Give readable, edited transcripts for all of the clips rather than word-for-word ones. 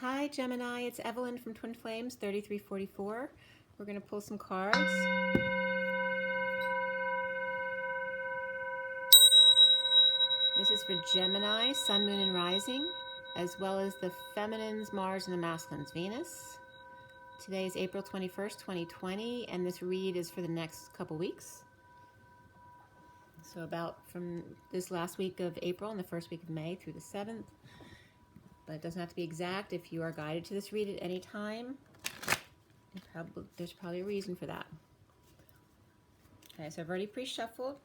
Hi Gemini, it's Evelyn from Twin Flames 3344. We're going to pull some cards. This is for Gemini, Sun, Moon, and Rising, as well as the feminines, Mars, and the masculines, Venus. Today is April 21st, 2020, and this read is for the next couple weeks. So about from this last week of April and the first week of May through the 7th. But it doesn't have to be exact. If you are guided to this read at any time, there's probably a reason for that. Okay, so I've already pre-shuffled.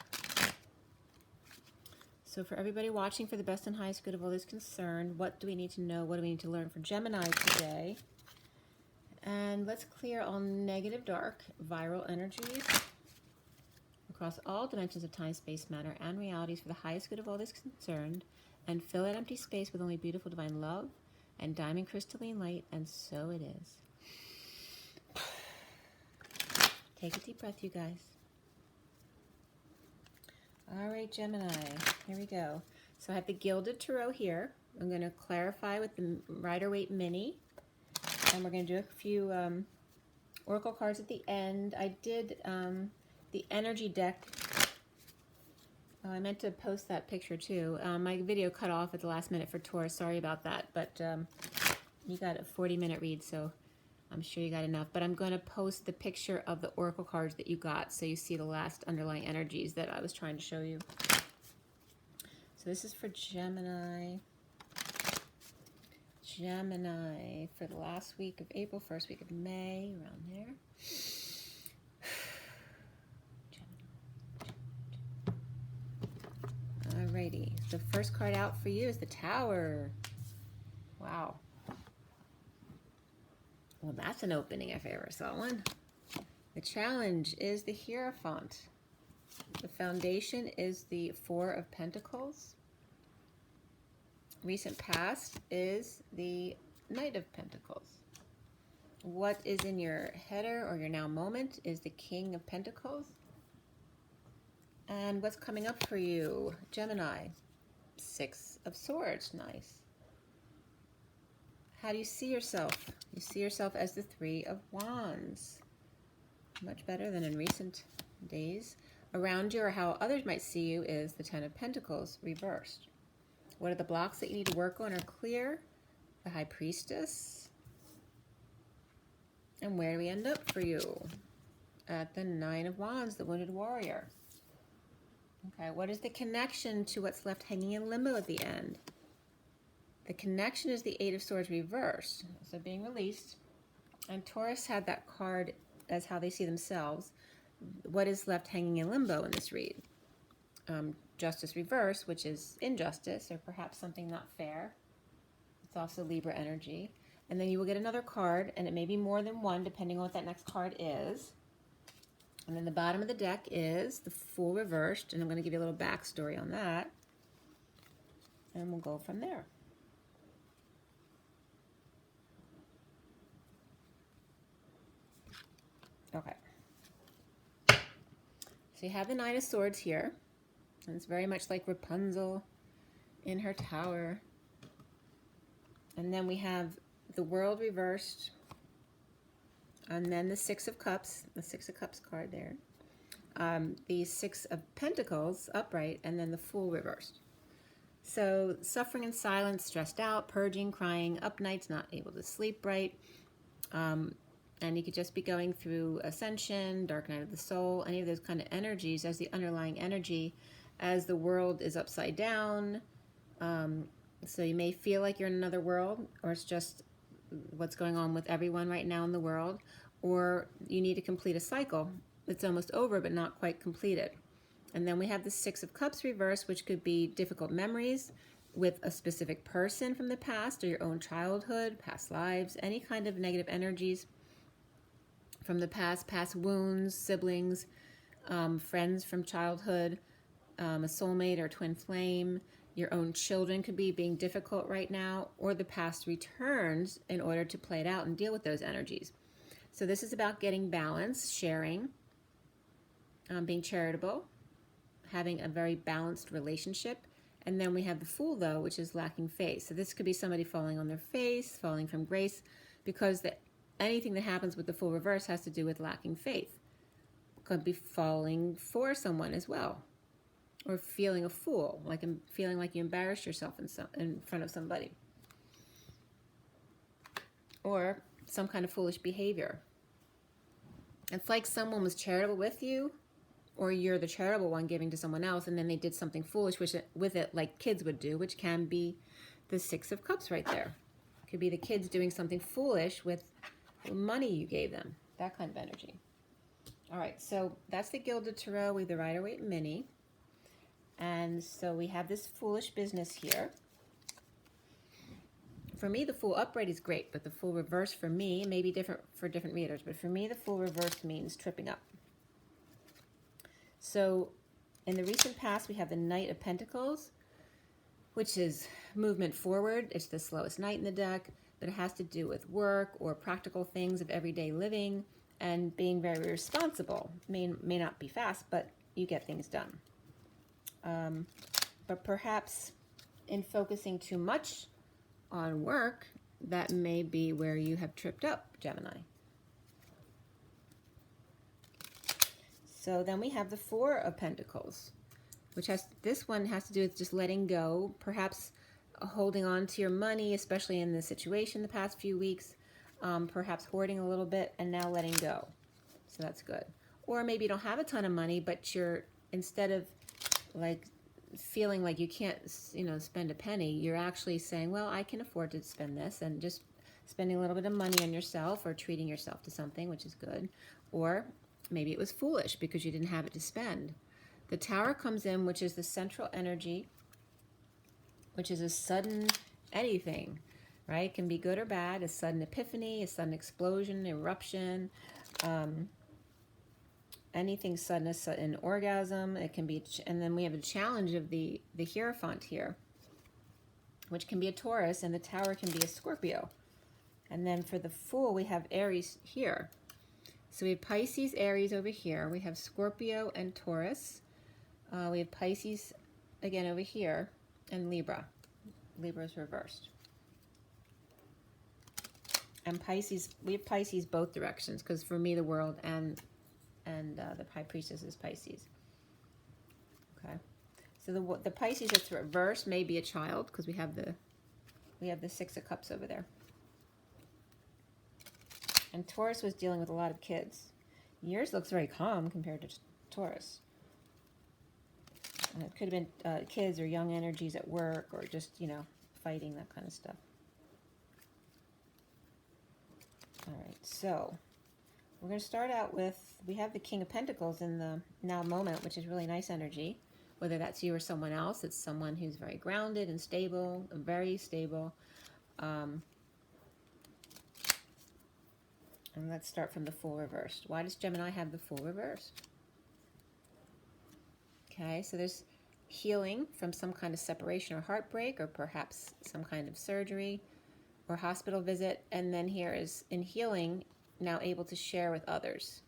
So for everybody watching, for the best and highest good of all those concerned, what do we need to know? What do we need to learn for Gemini today? And let's clear all negative, dark, viral energies across all dimensions of time, space, matter, and realities for the highest good of all those concerned, and fill that empty space with only beautiful divine love and diamond crystalline light, and so it is. Take a deep breath, you guys. All right, Gemini, here we go. So I have the Gilded Tarot here. I'm going to clarify with the Rider-Waite Mini, and we're going to do a few oracle cards at the end. I did the energy deck. Oh, I meant to post that picture too. My video cut off at the last minute for Taurus. Sorry about that, but you got a 40-minute read, so I'm sure you got enough. But I'm going to post the picture of the oracle cards that you got, so you see the last underlying energies that I was trying to show you. So this is for Gemini. Gemini for the last week of April, first week of May, around there. Alrighty, the first card out for you is the Tower. Wow. Well, that's an opening if I ever saw one. The challenge is the Hierophant. The foundation is the Four of Pentacles. Recent past is the Knight of Pentacles. What is in your header or your now moment is the King of Pentacles. And what's coming up for you, Gemini? Six of Swords, nice. How do you see yourself? You see yourself as the Three of Wands. Much better than in recent days. Around you, or how others might see you, is the Ten of Pentacles reversed. What are the blocks that you need to work on or clear? The High Priestess. And where do we end up for you? At the Nine of Wands, the Wounded Warrior. Okay, what is the connection to what's left hanging in limbo at the end? The connection is the Eight of Swords reversed, so being released. And Taurus had that card as how they see themselves. What is left hanging in limbo in this read? Justice reversed, which is injustice, or perhaps something not fair. It's also Libra energy. And then you will get another card, and it may be more than one, depending on what that next card is. And then the bottom of the deck is the Fool reversed, and I'm going to give you a little backstory on that. And we'll go from there. Okay. So you have the Nine of Swords here. And it's very much like Rapunzel in her tower. And then we have the World reversed. And then the Six of Cups, the Six of Cups card there. The Six of Pentacles upright, and then the Fool reversed. So suffering in silence, stressed out, purging, crying, up nights, not able to sleep right. And you could just be going through Ascension, Dark Night of the Soul, any of those kind of energies as the underlying energy as the world is upside down. So you may feel like you're in another world, or it's just what's going on with everyone right now in the world, or you need to complete a cycle that's almost over but not quite completed. And then we have the Six of Cups reversed, which could be difficult memories with a specific person from the past, or your own childhood, past lives, any kind of negative energies from the past, past wounds, siblings, friends from childhood, a soulmate or twin flame. Your own children could be being difficult right now, or the past returns in order to play it out and deal with those energies. So this is about getting balance, sharing, being charitable, having a very balanced relationship, And then we have the Fool, though, which is lacking faith. So this could be somebody falling on their face, falling from grace, because anything that happens with the Fool reverse has to do with lacking faith. Could be falling for someone as well, or feeling a fool, like feeling like you embarrassed yourself in front of somebody, or some kind of foolish behavior. It's like someone was charitable with you, or you're the charitable one giving to someone else, and then they did something foolish with it, like kids would do, which can be the Six of Cups right there. It could be the kids doing something foolish with money you gave them, that kind of energy. All right, so that's the Gilded Tarot with the Rider-Waite Mini. And so we have this foolish business here. For me, the Fool upright is great, but the Fool reverse for me may be different for different readers. But for me, the Fool reverse means tripping up. So in the recent past, we have the Knight of Pentacles, which is movement forward. It's the slowest knight in the deck, but it has to do with work or practical things of everyday living and being very responsible. May not be fast, but you get things done. But perhaps in focusing too much on work, that may be where you have tripped up, Gemini. So then we have the Four of Pentacles, which this one has to do with just letting go, perhaps holding on to your money, especially in the situation the past few weeks, perhaps hoarding a little bit and now letting go. So that's good. Or maybe you don't have a ton of money, but you're, instead of like feeling like you can't, spend a penny, you're actually saying, well, I can afford to spend this, and just spending a little bit of money on yourself or treating yourself to something, which is good. Or maybe it was foolish because you didn't have it to spend. The Tower comes in, which is the central energy, which is a sudden anything, right? It can be good or bad, a sudden epiphany, a sudden explosion, eruption, anything sudden, a sudden orgasm. It can be, and then we have a challenge of the Hierophant here, which can be a Taurus, and the Tower can be a Scorpio. And then for the Fool, we have Aries here. So we have Pisces, Aries over here. We have Scorpio and Taurus. We have Pisces again over here, and Libra. Libra is reversed. And Pisces, we have Pisces both directions, because for me, the World and the High Priestess is Pisces. Okay. So the Pisces that's reversed may be a child, because we have the Six of Cups over there. And Taurus was dealing with a lot of kids. Yours looks very calm compared to Taurus. And it could have been kids or young energies at work, or just, fighting, that kind of stuff. All right, so we're going to start out with, we have the King of Pentacles in the now moment, which is really nice energy. Whether that's you or someone else, it's someone who's very grounded and stable, very stable. And let's start from the Fool reversed. Why does Gemini have the Fool reversed? Okay, so there's healing from some kind of separation or heartbreak, or perhaps some kind of surgery or hospital visit. And then here is, in healing, now able to share with others.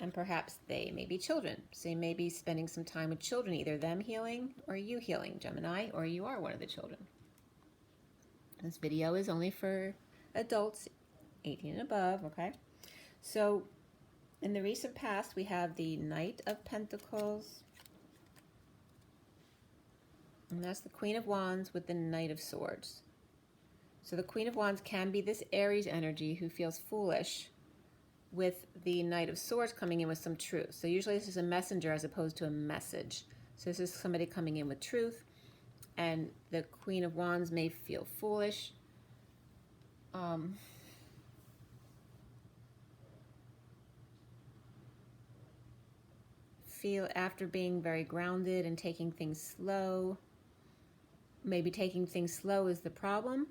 And perhaps they may be children. So you may be spending some time with children, either them healing or you healing, Gemini, or you are one of the children. This video is only for adults 18 and above, okay? So in the recent past, we have the Knight of Pentacles. And that's the Queen of Wands with the Knight of Swords. So the Queen of Wands can be this Aries energy who feels foolish, with the Knight of Swords coming in with some truth. So usually this is a messenger as opposed to a message. So this is somebody coming in with truth, and the Queen of Wands may feel foolish. Feel after being very grounded and taking things slow. Maybe taking things slow is the problem,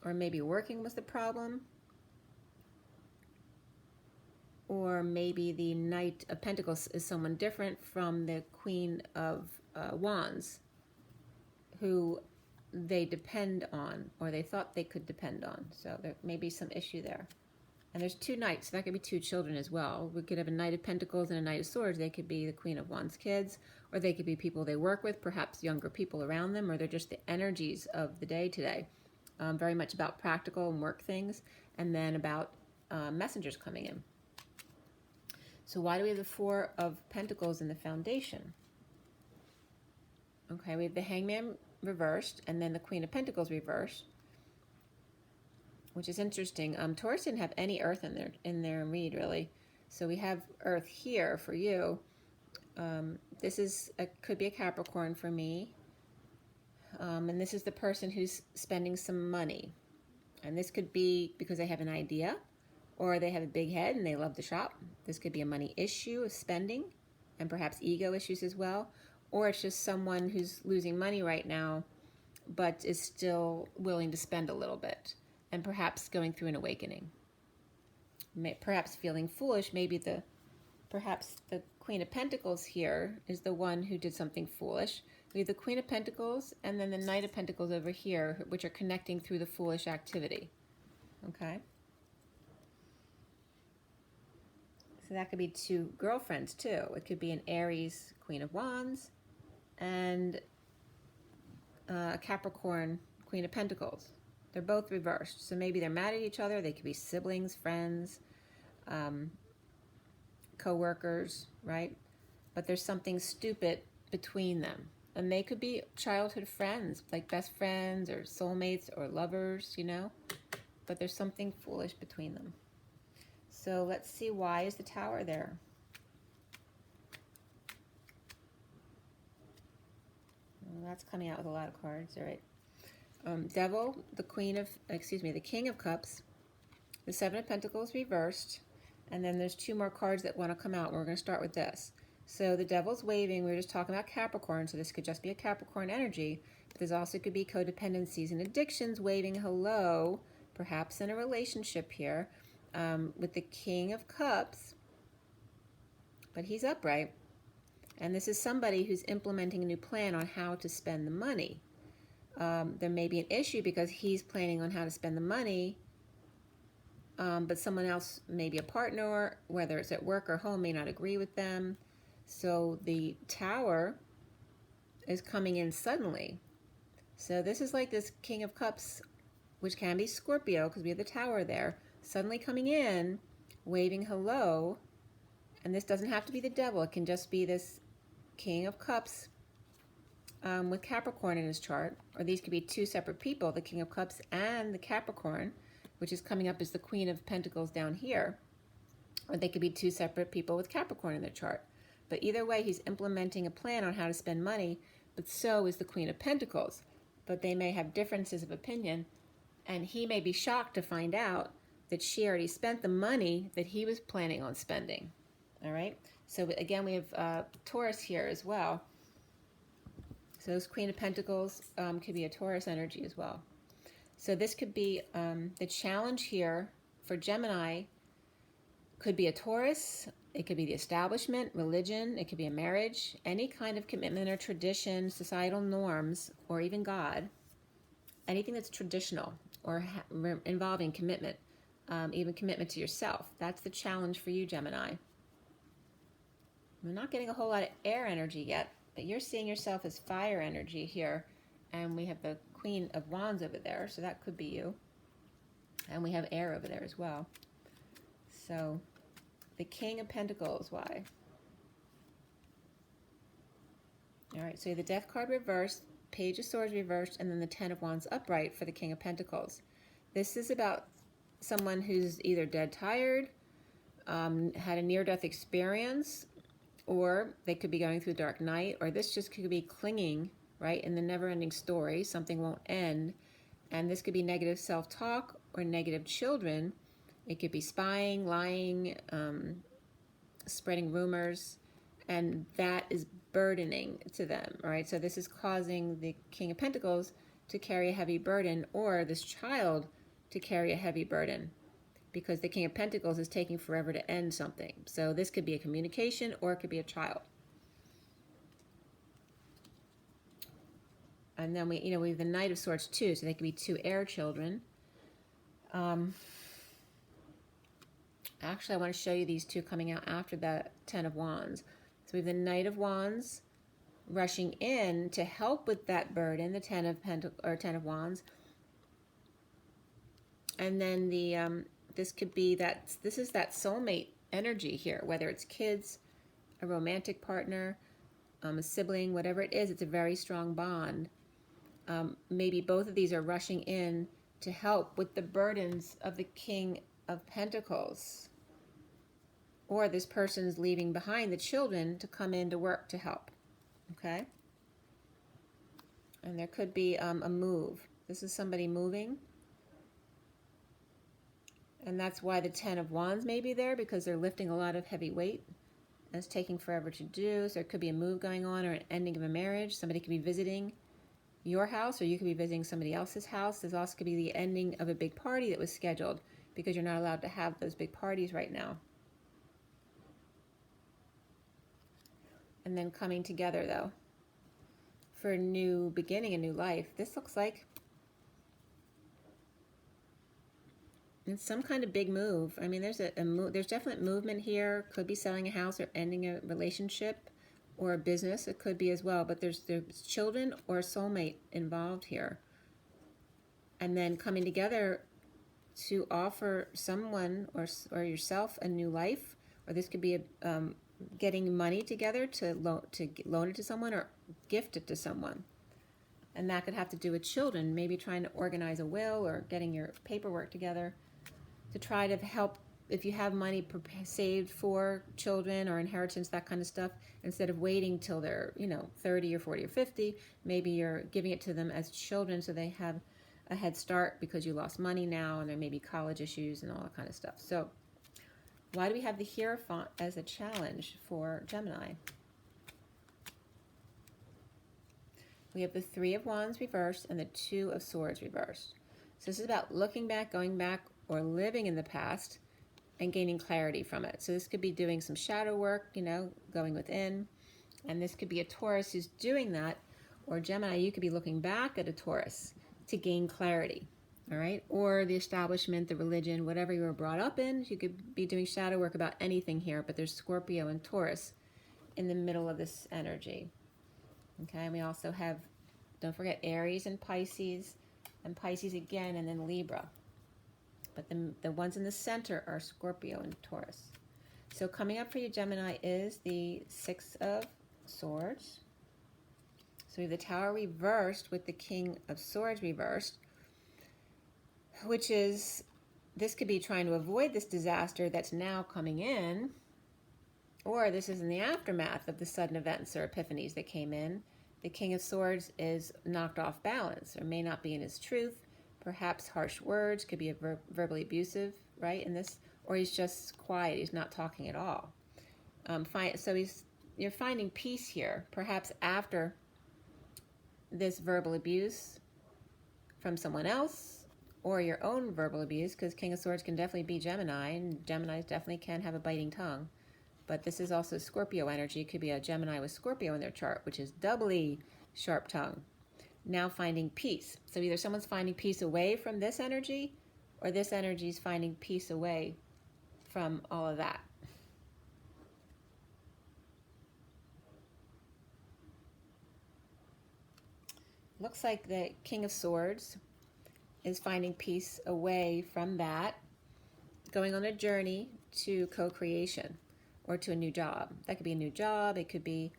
or maybe working was the problem. Or maybe the Knight of Pentacles is someone different from the Queen of Wands, who they depend on, or they thought they could depend on. So there may be some issue there. And there's two knights, so that could be two children as well. We could have a Knight of Pentacles and a Knight of Swords. They could be the Queen of Wands kids, or they could be people they work with, perhaps younger people around them, or they're just the energies of the day today. Very much about practical and work things, and then about messengers coming in. So why do we have the Four of Pentacles in the foundation? Okay, we have the Hangman reversed, and then the Queen of Pentacles reversed, which is interesting. Taurus didn't have any earth in their read, really. So we have earth here for you. This could be a Capricorn for me. And this is the person who's spending some money. And this could be because they have an idea, or they have a big head and they love to shop. This could be a money issue of spending, and perhaps ego issues as well. Or it's just someone who's losing money right now, but is still willing to spend a little bit, and perhaps going through an awakening. Perhaps feeling foolish. Perhaps the Queen of Pentacles here is the one who did something foolish. We have the Queen of Pentacles and then the Knight of Pentacles over here, which are connecting through the foolish activity. Okay? So that could be two girlfriends too. It could be an Aries Queen of Wands and a Capricorn Queen of Pentacles. They're both reversed. So maybe they're mad at each other. They could be siblings, friends, co-workers, right? But there's something stupid between them. And they could be childhood friends, like best friends or soulmates or lovers, you know? But there's something foolish between them. So let's see, why is the Tower there? Well, that's coming out with a lot of cards, all right. Devil, the King of Cups, the Seven of Pentacles reversed, and then there's two more cards that want to come out. We're going to start with this. So the Devil's waving. We were just talking about Capricorn, so this could just be a Capricorn energy. But there's also could be codependencies and addictions waving hello, perhaps in a relationship here, with the King of Cups. But he's upright. And this is somebody who's implementing a new plan on how to spend the money. There may be an issue because he's planning on how to spend the money, but someone else, maybe a partner, whether it's at work or home, may not agree with them. So the Tower is coming in suddenly. So this is like this King of Cups, which can be Scorpio because we have the Tower there, suddenly coming in, waving hello. And this doesn't have to be the Devil. It can just be this King of Cups with Capricorn in his chart. Or these could be two separate people, the King of Cups and the Capricorn, which is coming up as the Queen of Pentacles down here. Or they could be two separate people with Capricorn in their chart. But either way, he's implementing a plan on how to spend money, but so is the Queen of Pentacles. But they may have differences of opinion, and he may be shocked to find out that she already spent the money that he was planning on spending. All right? So again, we have Taurus here as well. So this Queen of Pentacles could be a Taurus energy as well. So this could be the challenge here for Gemini could be a Taurus. It could be the establishment, religion. It could be a marriage, any kind of commitment or tradition, societal norms, or even God. Anything that's traditional or involving commitment, even commitment to yourself. That's the challenge for you, Gemini. We're not getting a whole lot of air energy yet, but you're seeing yourself as fire energy here. And we have the Queen of Wands over there, so that could be you. And we have air over there as well. So the King of Pentacles, why? All right, so you have the Death card reversed, Page of Swords reversed, and then the Ten of Wands upright for the King of Pentacles. This is about someone who's either dead tired, had a near-death experience, or they could be going through a dark night, or this just could be clinging, right, in the never-ending story. Something won't end, and this could be negative self-talk or negative children. It could be spying, lying, spreading rumors, and that is burdening to them, all right? So this is causing the King of Pentacles to carry a heavy burden, or this child to carry a heavy burden, because the King of Pentacles is taking forever to end something. So this could be a communication, or it could be a child. And then we have the Knight of Swords too, so they could be two air children. Actually, I want to show you these two coming out after the Ten of Wands. So we have the Knight of Wands rushing in to help with that burden, the Ten of Wands. And then the this could be this is that soulmate energy here, whether it's kids, a romantic partner, a sibling, whatever it is, it's a very strong bond. Maybe both of these are rushing in to help with the burdens of the King of Pentacles. Or this person's leaving behind the children to come in to work to help. Okay? And there could be a move. This is somebody moving. And that's why the Ten of Wands may be there, because they're lifting a lot of heavy weight. And it's taking forever to do. So there could be a move going on or an ending of a marriage. Somebody could be visiting your house, or you could be visiting somebody else's house. There's also could be the ending of a big party that was scheduled, because you're not allowed to have those big parties right now. And then coming together, though, for a new beginning, a new life. This looks like it's some kind of big move. I mean, there's there's definite movement here. Could be selling a house or ending a relationship or a business. It could be as well. But there's children or a soulmate involved here. And then coming together to offer someone or yourself a new life. Or this could be getting money together to loan it to someone or gift it to someone. And that could have to do with children, maybe trying to organize a will or getting your paperwork together to try to help. If you have money saved for children or inheritance, that kind of stuff, instead of waiting till they're 30 or 40 or 50, maybe you're giving it to them as children so they have a head start, because you lost money now and there may be college issues and all that kind of stuff. So why do we have the Hierophant as a challenge for Gemini? We have the Three of Wands reversed and the Two of Swords reversed. So this is about looking back, going back, or living in the past and gaining clarity from it. So this could be doing some shadow work, going within. And this could be a Taurus who's doing that. Or Gemini, you could be looking back at a Taurus to gain clarity. All right? Or the establishment, the religion, whatever you were brought up in. You could be doing shadow work about anything here. But there's Scorpio and Taurus in the middle of this energy. Okay? And we also have, don't forget, Aries and Pisces again, and then Libra. But the ones in the center are Scorpio and Taurus. So coming up for you, Gemini, is the Six of Swords. So we have the Tower reversed with the King of Swords reversed, which is, this could be trying to avoid this disaster that's now coming in, or this is in the aftermath of the sudden events or epiphanies that came in. The King of Swords is knocked off balance, or may not be in his truth. Perhaps harsh words, could be verbally abusive, right? In this, or he's just quiet. He's not talking at all. So you're finding peace here, perhaps after this verbal abuse from someone else, or your own verbal abuse, because King of Swords can definitely be Gemini, and Geminis definitely can have a biting tongue. But this is also Scorpio energy. It could be a Gemini with Scorpio in their chart, which is doubly sharp tongue. Now finding peace. So either someone's finding peace away from this energy, or this energy is finding peace away from all of that. Looks like the King of Swords is finding peace away from that, going on a journey to co-creation or to a new job. That could be a new job. It could be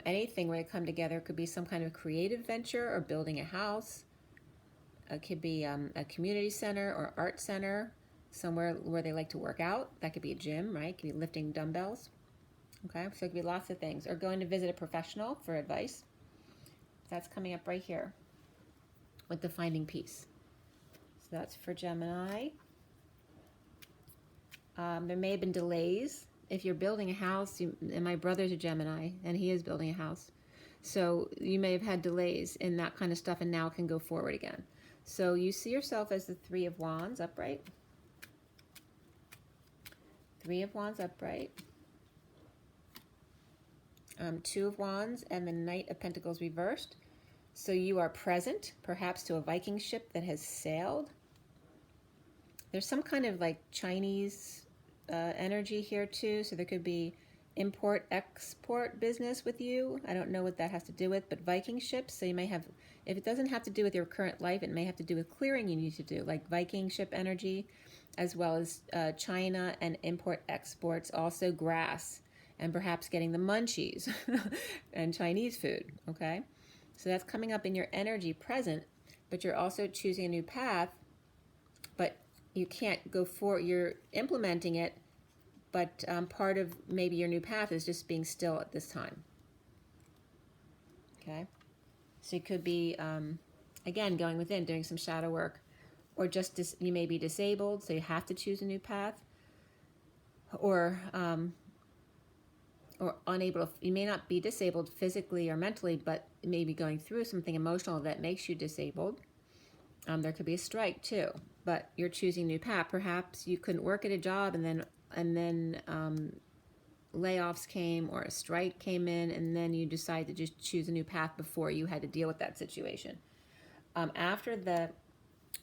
anything where they come together. It could be some kind of creative venture or building a house. It could be a community center or art center, somewhere where they like to work out. That could be a gym, right? It could be lifting dumbbells. Okay, so it could be lots of things. Or going to visit a professional for advice. That's coming up right here with the finding peace. So that's for Gemini. There may have been delays. If you're building a house, and my brother's a Gemini, and he is building a house. So you may have had delays in that kind of stuff, and now it can go forward again. So you see yourself as the Three of Wands upright. Three of Wands upright. Two of Wands and the Knight of Pentacles reversed. So you are present, perhaps to a Viking ship that has sailed. There's some kind of like Chinese energy here too. So there could be import-export business with you. I don't know what that has to do with, but Viking ships. So you may have, if it doesn't have to do with your current life, it may have to do with clearing you need to do, like Viking ship energy, as well as China and import-exports, also grass, and perhaps getting the munchies and Chinese food, okay? So that's coming up in your energy present, but you're also choosing a new path, but you can't go for, you're implementing it, but part of maybe your new path is just being still at this time. Okay? So you could be, again, going within, doing some shadow work, or just you may be disabled, so you have to choose a new path, or unable to, you may not be disabled physically or mentally, but maybe going through something emotional that makes you disabled. There could be a strike too, but you're choosing a new path. Perhaps you couldn't work at a job, and then layoffs came, or a strike came in, and then you decided to just choose a new path before you had to deal with that situation. After the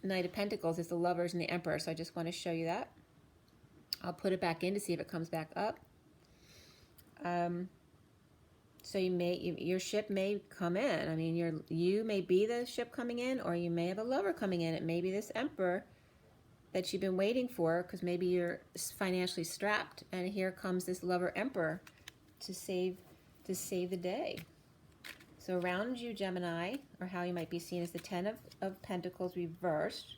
Knight of Pentacles is the Lovers and the Emperor, so I just want to show you that. I'll put it back in to see if it comes back up. So your ship may come in. I mean, you may be the ship coming in, or you may have a lover coming in. It may be this Emperor that you've been waiting for, because maybe you're financially strapped, and here comes this Lover Emperor to save the day. So around you, Gemini, or how you might be seen as the Ten of Pentacles reversed,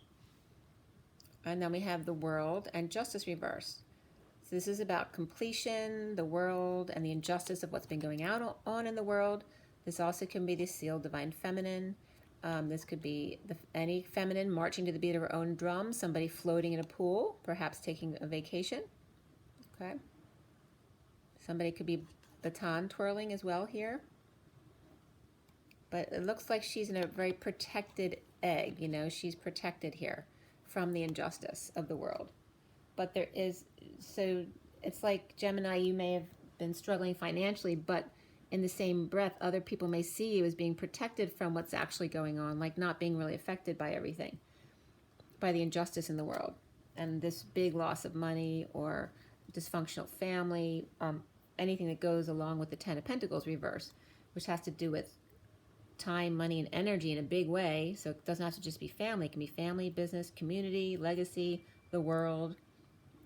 and then we have the World and Justice reversed. So this is about completion, the world, and the injustice of what's been going on in the world. This also can be the Sealed Divine Feminine. This could be any feminine marching to the beat of her own drum, somebody floating in a pool, perhaps taking a vacation. Okay. Somebody could be baton twirling as well here. But it looks like she's in a very protected egg, you know, she's protected here from the injustice of the world. But there is, so it's like Gemini, you may have been struggling financially, but in the same breath, other people may see you as being protected from what's actually going on, like not being really affected by everything, by the injustice in the world. And this big loss of money or dysfunctional family, anything that goes along with the Ten of Pentacles reverse, which has to do with time, money, and energy in a big way. So it doesn't have to just be family. It can be family, business, community, legacy, the world.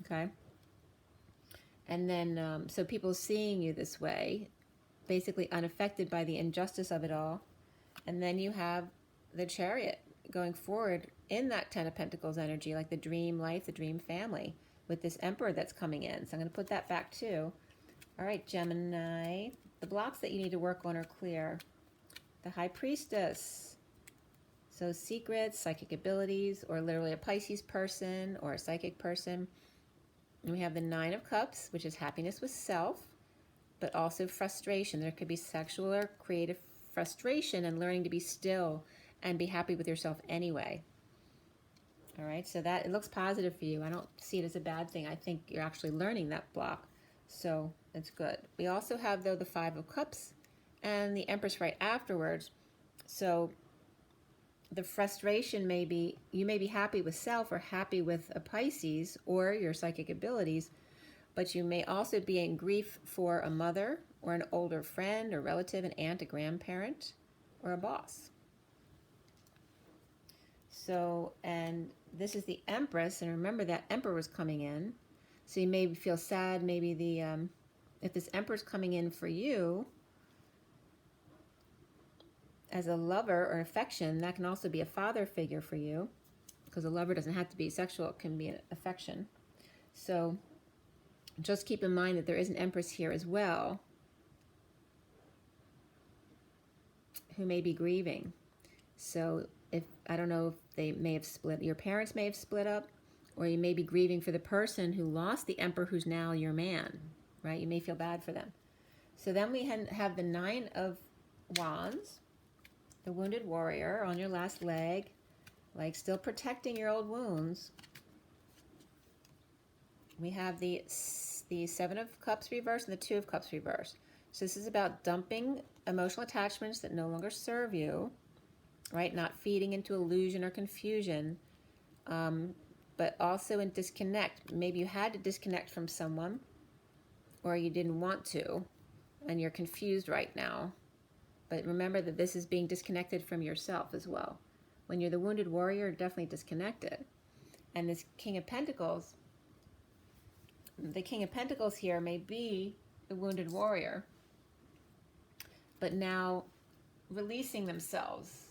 Okay. And then, so people seeing you this way, basically unaffected by the injustice of it all. And then you have the Chariot going forward in that Ten of Pentacles energy, like the dream life, the dream family, with this Emperor that's coming in. So I'm going to put that back too. All right, Gemini, the blocks that you need to work on are clear. The High Priestess. So secrets, psychic abilities, or literally a Pisces person or a psychic person. And we have the Nine of Cups, which is happiness with self, but also frustration. There could be sexual or creative frustration and learning to be still and be happy with yourself anyway. All right, so that, it looks positive for you. I don't see it as a bad thing. I think you're actually learning that block, so it's good. We also have, though, the Five of Cups and the Empress right afterwards. So the frustration may be, you may be happy with self or happy with a Pisces or your psychic abilities, but you may also be in grief for a mother or an older friend or relative, an aunt, a grandparent, or a boss. So, and this is the Empress, and remember that Emperor was coming in. So you may feel sad, maybe the, if this Emperor's coming in for you, as a lover or affection, that can also be a father figure for you, because a lover doesn't have to be sexual, it can be an affection. So just keep in mind that there is an Empress here as well who may be grieving. So if, I don't know if they may have split, your parents may have split up, or you may be grieving for the person who lost the Emperor who's now your man, right? You may feel bad for them. So then we have the Nine of Wands, the Wounded Warrior on your last leg, like still protecting your old wounds. We have the Seven of Cups reversed and the Two of Cups reversed. So this is about dumping emotional attachments that no longer serve you, right? Not feeding into illusion or confusion, but also in disconnect. Maybe you had to disconnect from someone, or you didn't want to, and you're confused right now. But remember that this is being disconnected from yourself as well. When you're the wounded warrior, you're definitely disconnected. And this King of Pentacles, the King of Pentacles here may be the wounded warrior, but now releasing themselves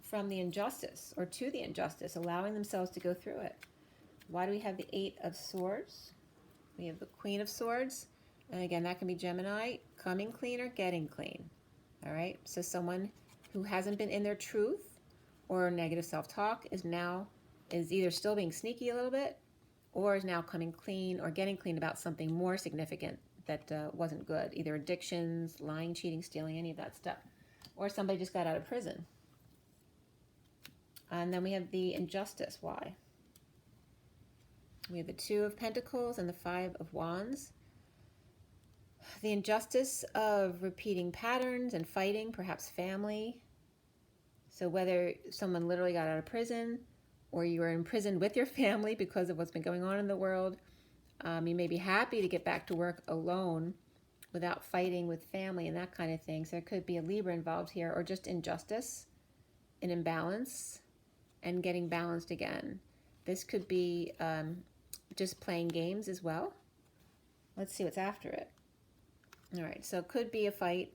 from the injustice, or to the injustice, allowing themselves to go through it. Why do we have the Eight of Swords? We have the Queen of Swords, and again, that can be Gemini, coming clean or getting clean. All right, so someone who hasn't been in their truth or negative self-talk is either still being sneaky a little bit, or is now coming clean or getting clean about something more significant that wasn't good, either addictions, lying, cheating, stealing, any of that stuff, or somebody just got out of prison. And then we have the injustice. Why? We have the Two of Pentacles and the Five of Wands. The injustice of repeating patterns and fighting, perhaps family. So whether someone literally got out of prison, or you were imprisoned with your family because of what's been going on in the world, you may be happy to get back to work alone without fighting with family and that kind of thing. So there could be a Libra involved here, or just injustice, an imbalance, and getting balanced again. This could be just playing games as well. Let's see what's after it. All right, so it could be a fight,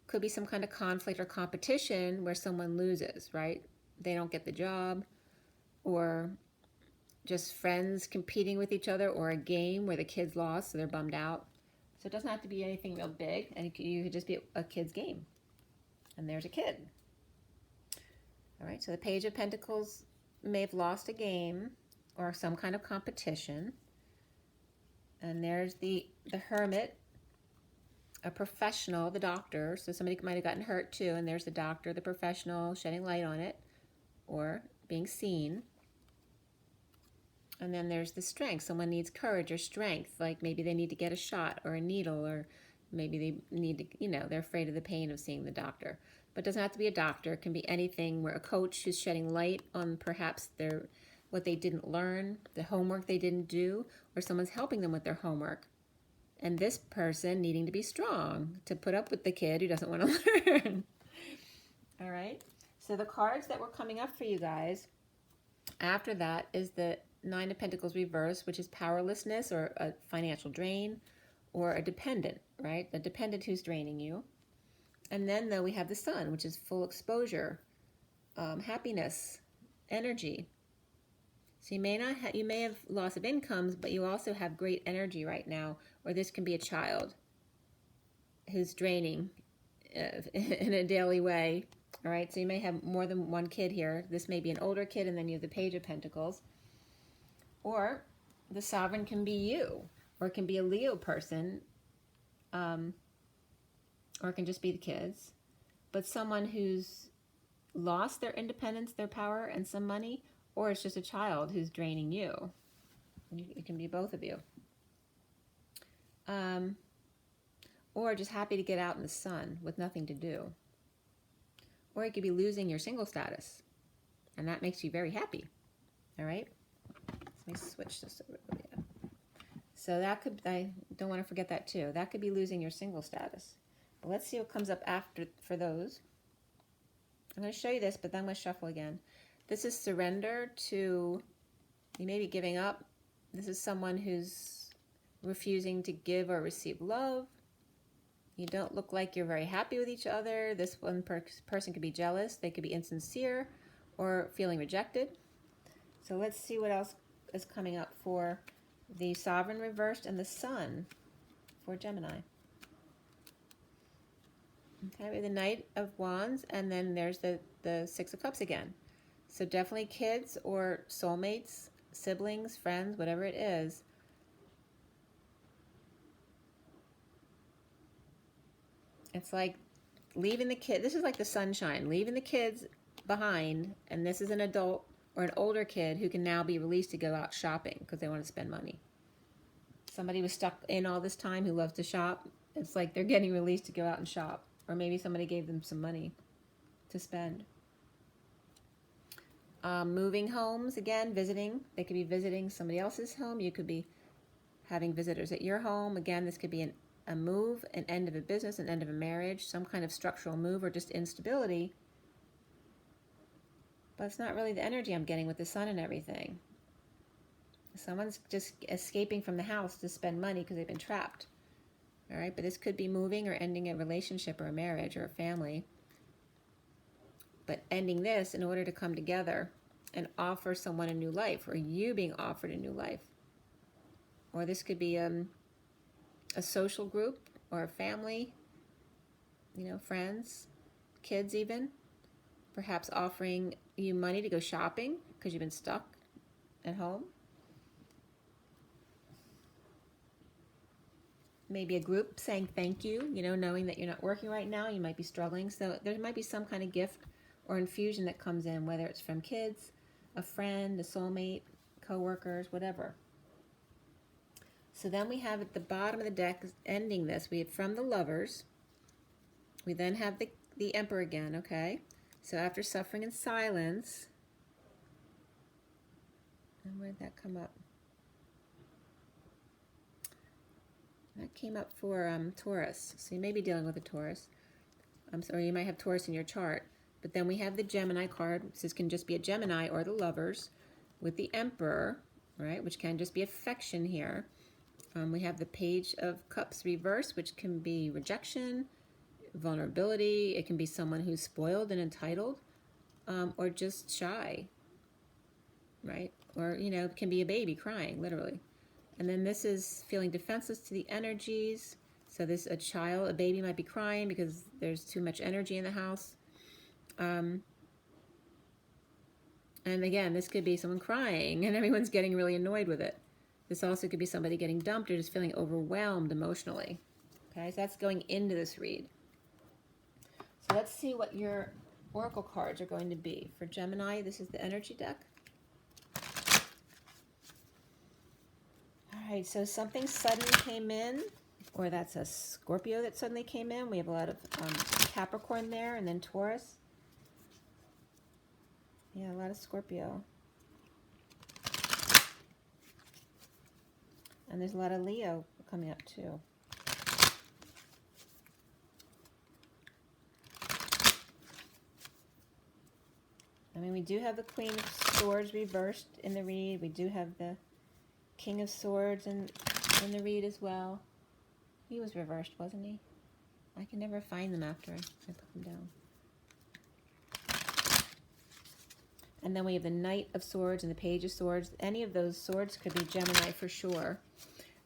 could be some kind of conflict or competition where someone loses, right? They don't get the job, or just friends competing with each other, or a game where the kids lost, so they're bummed out. So it doesn't have to be anything real big, and you could just be a kid's game. And there's a kid. All right, so the Page of Pentacles may have lost a game or some kind of competition. And there's the Hermit, a professional, the doctor. So somebody might have gotten hurt too, and there's the doctor, the professional, shedding light on it or being seen. And then there's the Strength. Someone needs courage or strength, like maybe they need to get a shot or a needle, or maybe they need to, they're afraid of the pain of seeing the doctor. But it doesn't have to be a doctor. It can be anything, where a coach who's shedding light on perhaps what they didn't learn, the homework they didn't do, or someone's helping them with their homework. And this person needing to be strong to put up with the kid who doesn't want to learn. All right. So the cards that were coming up for you guys after that is the Nine of Pentacles reverse, which is powerlessness or a financial drain, or a dependent, right? A dependent who's draining you. And then though we have the Sun, which is full exposure, happiness, energy. So you may have loss of incomes, but you also have great energy right now. Or this can be a child who's draining in a daily way. All right, so you may have more than one kid here. This may be an older kid, and then you have the Page of Pentacles. Or the Sovereign can be you, or it can be a Leo person, or it can just be the kids. But someone who's lost their independence, their power, and some money, or it's just a child who's draining you. It can be both of you. Or just happy to get out in the sun with nothing to do. Or you could be losing your single status, and that makes you very happy. All right? Let me switch this over. Yeah. So that could, I don't want to forget that too. That could be losing your single status. But let's see what comes up after for those. I'm going to show you this, but then I'm going to shuffle again. This is surrender to, you may be giving up. This is someone who's refusing to give or receive love. You don't look like you're very happy with each other. This one person could be jealous. They could be insincere or feeling rejected. So let's see what else is coming up for the Sovereign reversed and the Sun for Gemini. Okay, we have the Knight of Wands, and then there's the Six of Cups again. So definitely kids or soulmates, siblings, friends, whatever it is. It's like leaving the kid. This is like the sunshine, leaving the kids behind, and this is an adult or an older kid who can now be released to go out shopping because they want to spend money. Somebody was stuck in all this time who loves to shop. It's like they're getting released to go out and shop. Or maybe somebody gave them some money to spend. Moving homes, again, visiting. They could be visiting somebody else's home. You could be having visitors at your home. Again, this could be a move, an end of a business, an end of a marriage, some kind of structural move or just instability. But it's not really the energy I'm getting with the sun and everything. Someone's just escaping from the house to spend money because they've been trapped. All right, but this could be moving or ending a relationship or a marriage or a family. But ending this in order to come together and offer someone a new life, or you being offered a new life. Or this could be a social group or a family, you know, friends, kids even. Perhaps offering you money to go shopping because you've been stuck at home. Maybe a group saying thank you, you know, knowing that you're not working right now, you might be struggling. So there might be some kind of gift or infusion that comes in, whether it's from kids, a friend, a soulmate, co-workers, whatever. So then we have at the bottom of the deck, ending this, we have from the Lovers. We then have the Emperor again, okay? So after suffering in silence, and where did that come up? That came up for Taurus. So you may be dealing with a Taurus. Or you might have Taurus in your chart. But then we have the Gemini card. This can just be a Gemini or the Lovers with the Emperor, right? Which can just be affection here. We have the Page of Cups reverse, which can be rejection, vulnerability. It can be someone who's spoiled and entitled, or just shy, right? Or, you know, it can be a baby crying, literally. And then this is feeling defenseless to the energies. So this, a baby might be crying because there's too much energy in the house. And again, this could be someone crying and everyone's getting really annoyed with it. This also could be somebody getting dumped or just feeling overwhelmed emotionally. Okay, so that's going into this read. So let's see what your oracle cards are going to be. For Gemini, this is the energy deck. All right, so something sudden came in, or that's a Scorpio that suddenly came in. We have a lot of Capricorn there, and then Taurus. Yeah, a lot of Scorpio. And there's a lot of Leo coming up too. I mean, we do have the Queen of Swords reversed in the read. We do have the King of Swords in the read as well. He was reversed, wasn't he? I can never find them after I put them down. And then we have the Knight of Swords and the Page of Swords. Any of those swords could be Gemini for sure.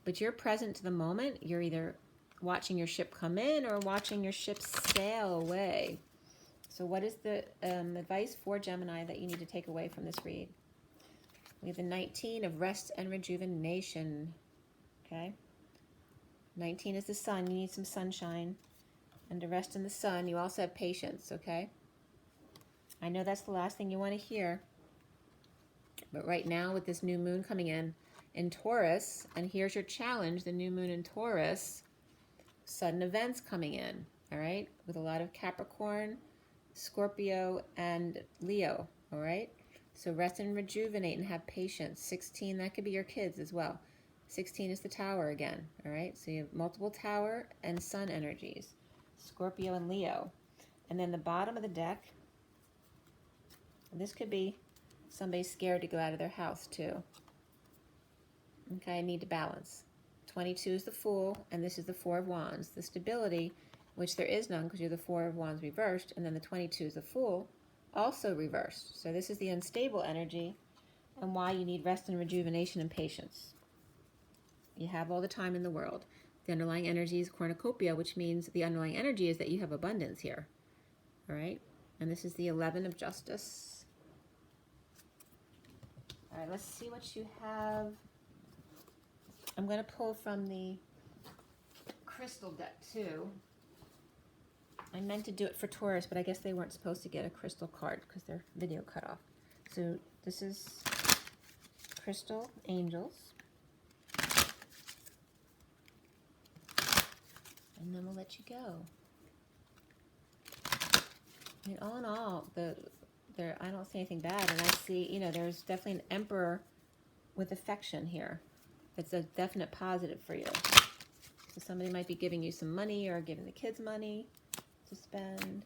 But you're present to the moment. You're either watching your ship come in or watching your ship sail away. So what is the advice for Gemini that you need to take away from this read? We have the 19 of rest and rejuvenation. Okay? 19 is the sun. You need some sunshine. And to rest in the sun, you also have patience, okay? I know that's the last thing you want to hear. But right now, with this new moon coming in Taurus, and here's your challenge, the new moon in Taurus, sudden events coming in, all right? With a lot of Capricorn, Scorpio, and Leo, all right? So rest and rejuvenate and have patience. 16, that could be your kids as well. 16 is the Tower again, all right? So you have multiple Tower and Sun energies, Scorpio and Leo. And then the bottom of the deck, this could be somebody scared to go out of their house too. Okay, I need to balance. 22 is the Fool, and this is the Four of Wands. The stability, which there is none because you're the Four of Wands reversed, and then the 22 is the Fool, also reversed. So this is the unstable energy and why you need rest and rejuvenation and patience. You have all the time in the world. The underlying energy is cornucopia, which means the underlying energy is that you have abundance here. All right? And this is the 11 of Justice. All right, let's see what you have. I'm going to pull from the crystal deck too. I meant to do it for Taurus, but I guess they weren't supposed to get a crystal card because their video cut off. So this is Crystal Angels. And then we'll let you go. I mean, all in all, the there, I don't see anything bad, and I see, you know, there's definitely an Emperor with affection here. It's a definite positive for you. So somebody might be giving you some money or giving the kids money to spend.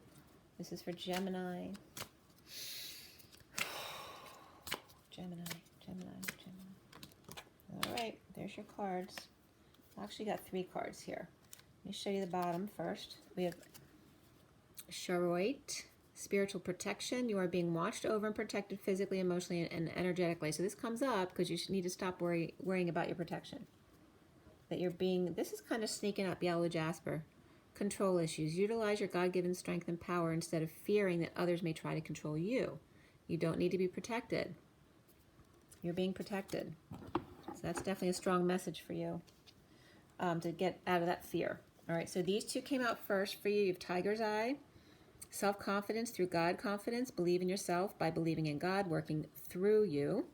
This is for Gemini. Gemini, Gemini, Gemini. All right, there's your cards. I actually got 3 cards here. Let me show you the bottom first. We have WAITE, spiritual protection. You are being watched over and protected physically, emotionally, and energetically. So this comes up because you need to stop worrying about your protection. That you're being, this is kind of sneaking up, yellow jasper. Control issues. Utilize your God-given strength and power instead of fearing that others may try to control you. You don't need to be protected. You're being protected. So that's definitely a strong message for you to get out of that fear. All right, so these 2 came out first for you. You have Tiger's Eye, self-confidence through God confidence. Believe in yourself by believing in God working through you,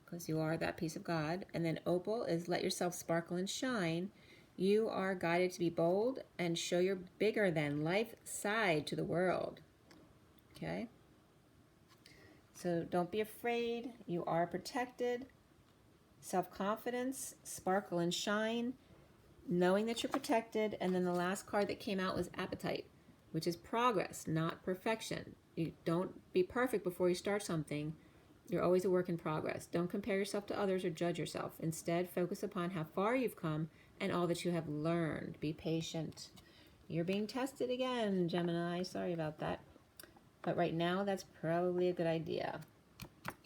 because you are that piece of God. And then Opal is let yourself sparkle and shine. You are guided to be bold and show your bigger than life side to the world. Okay? So don't be afraid. You are protected. Self-confidence, sparkle and shine, knowing that you're protected. And then the last card that came out was appetite, which is progress, not perfection. You don't be perfect before you start something. You're always a work in progress. Don't compare yourself to others or judge yourself. Instead, focus upon how far you've come and all that you have learned. Be patient. You're being tested again, Gemini. Sorry about that. But right now, that's probably a good idea.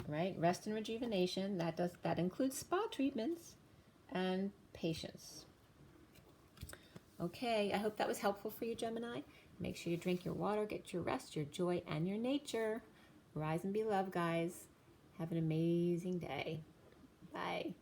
Right? Rest and rejuvenation. That includes spa treatments and patience. Okay, I hope that was helpful for you, Gemini. Make sure you drink your water, get your rest, your joy, and your nature. Rise and be loved, guys. Have an amazing day. Bye.